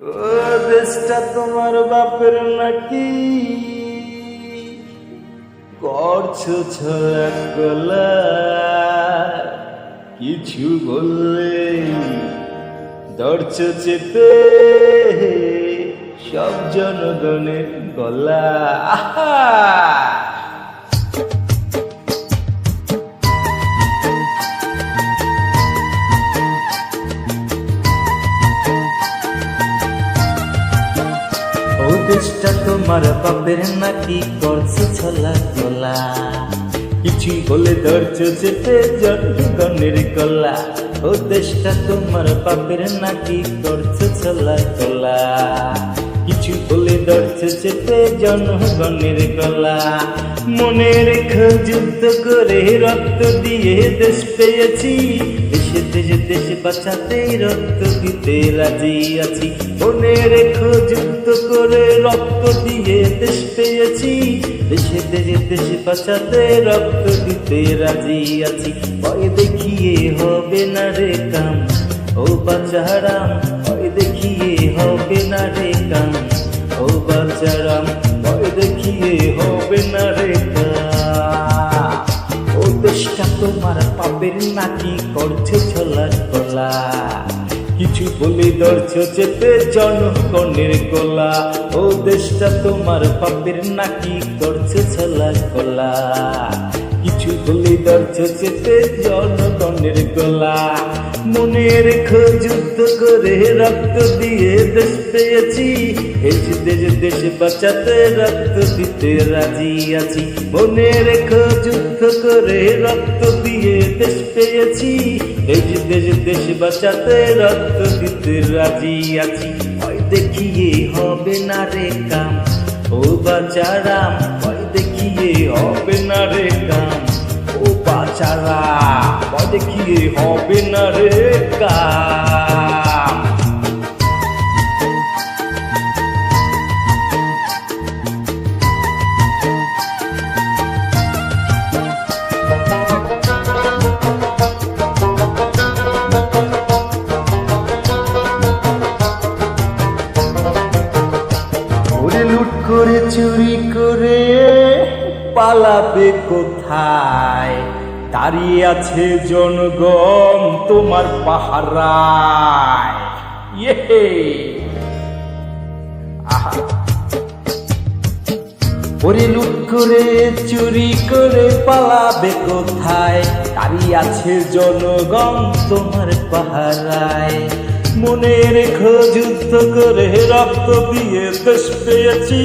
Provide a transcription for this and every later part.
ও দেশটা তোমার বাপের নাকি করছো ছড়া গলা, কিছু বললে ধরছো চেপে সব জনগণের গলা। আহা দেশটা তোমার বাপের নাকি করছে ছলা গলা, কিছুই বলে ধরছো চেপে জনগণের গলা। ও দেশটা তোমার বাপের নাকি করছে ছলা গলা, কিছু বলে ধরছো চেপে জনগণের গলা। মনে রেখো যুদ্ধ করে রক্ত দিয়ে দেশ পেয়েছি, দেশে দেশে দেশে বাঁচাতে রক্ত দিতে রাজি আছি। মনে রেখো যুদ্ধ করে রক্ত দিয়ে দেশ পেয়েছি, দেশে দেশে দেশে বাঁচাতে রক্ত দিতে রাজি আছি। ভয় দেখিয়ে হবে না রে কাম, ও বাচারাম ভয় দেখিয়ে হবে না রে কাম, ও বাচারাম ভয় দেখিয়ে হবে না রে কাম। ও দেশটা তোমার পাপের নাকি করছে ছলা গলা, কিছু বলে ধরছো চেপে জনগণের গলা। ও দেশটা তোমার পাপের নাকি করছে ছলা গলা, কিছু বলে ধরছো চেপে জনগণের গলা। মনে রেখো যুদ্ধ করে রক্ত দিয়ে দেশ পেয়েছি, দেশে দেশে দেশে বাঁচাতে রক্ত দিতে রাজি আছি। মনে রেখো যুদ্ধ করে রক্ত দিয়ে দেশ পেয়েছি, দেশে দেশে দেশে বাঁচাতে রক্ত দিতে রাজি আছি। ভয় দেখিয়ে হবে না রে কাম, ও বাচারাম ভয় দেখিয়ে হবে না রে কাম, ও বাচারাম ভয় দেখিয়ে হবে না রে কাম। লুট করে চুরি করে পালাবে কোথায়, দাঁড়িয়ে আছে জনগণ তোমার পাহারায়। ইয়ে আহা ওরে লুট করে চুরি করে পালাবে কোথায়, দাঁড়িয়ে আছে জনগণ তোমার পাহারায়। মনে রেখো যুদ্ধ করে রক্ত দিয়ে দেশ পেয়েছি,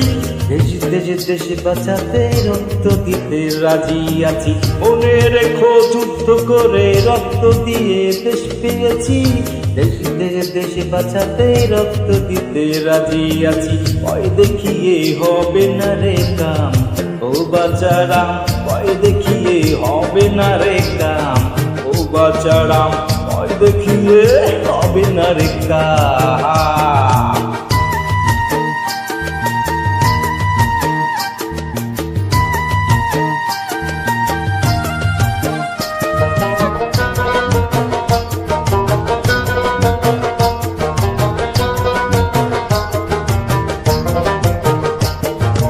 দেশে দেশে দেশে বাঁচাতে রক্ত দিতে রাজি আছি। মনে রেখো যুদ্ধ করে রক্ত দিয়ে দেশ পেয়েছি, দেশে দেশে দেশে বাঁচাতে রক্ত দিতে রাজি আছি। ভয় দেখিয়ে হবে না রে কাম, ও বাচারাম ভয় দেখিয়ে হবে না রে কাম, ও বাচারাম ভয় দেখিয়ে হবে না রে কাম।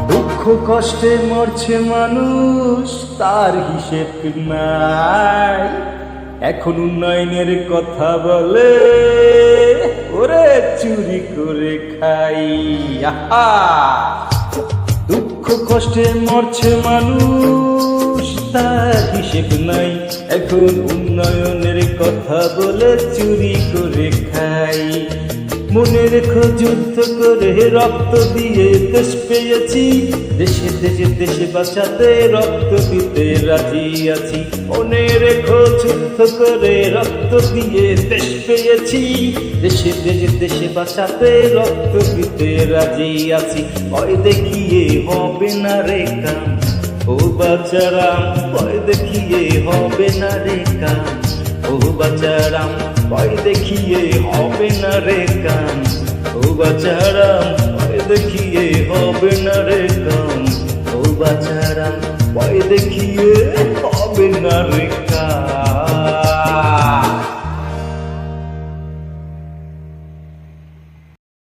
দুঃখ কষ্টে মরছে মানুষ, তার হিসেব নাই। এখন উন্নয়নের কথা বলে ওরে চুরি করে খাই। আহা দুঃখ কষ্টে মরছে মানুষ, তার হিসেব নাই। এখন উন্নয়নের কথা বলে চুরি করে খাই। মনে রেখো যুদ্ধ করে রক্ত দিয়ে দেশ পেয়েছি, দেশে দেশে দেশে বাঁচাতে রক্ত দিতে রাজি আছি। মনে রেখো যুদ্ধ করে রক্ত দিয়ে দেশ পেয়েছি, দেশে দেশে দেশে বাঁচাতে রক্ত দিতে রাজি আছি। ভয় দেখিয়ে হবে না রে কাম, ও বাচারাম ভয় দেখিয়ে হবে না রে কাম, ও বাচারাম ভয় দেখিয়ে হবে না রে কাম, ও বাচারাম ভয় দেখিয়ে হবে না রে কাম, ও বাচারাম ভয় দেখিয়ে হবে না রে।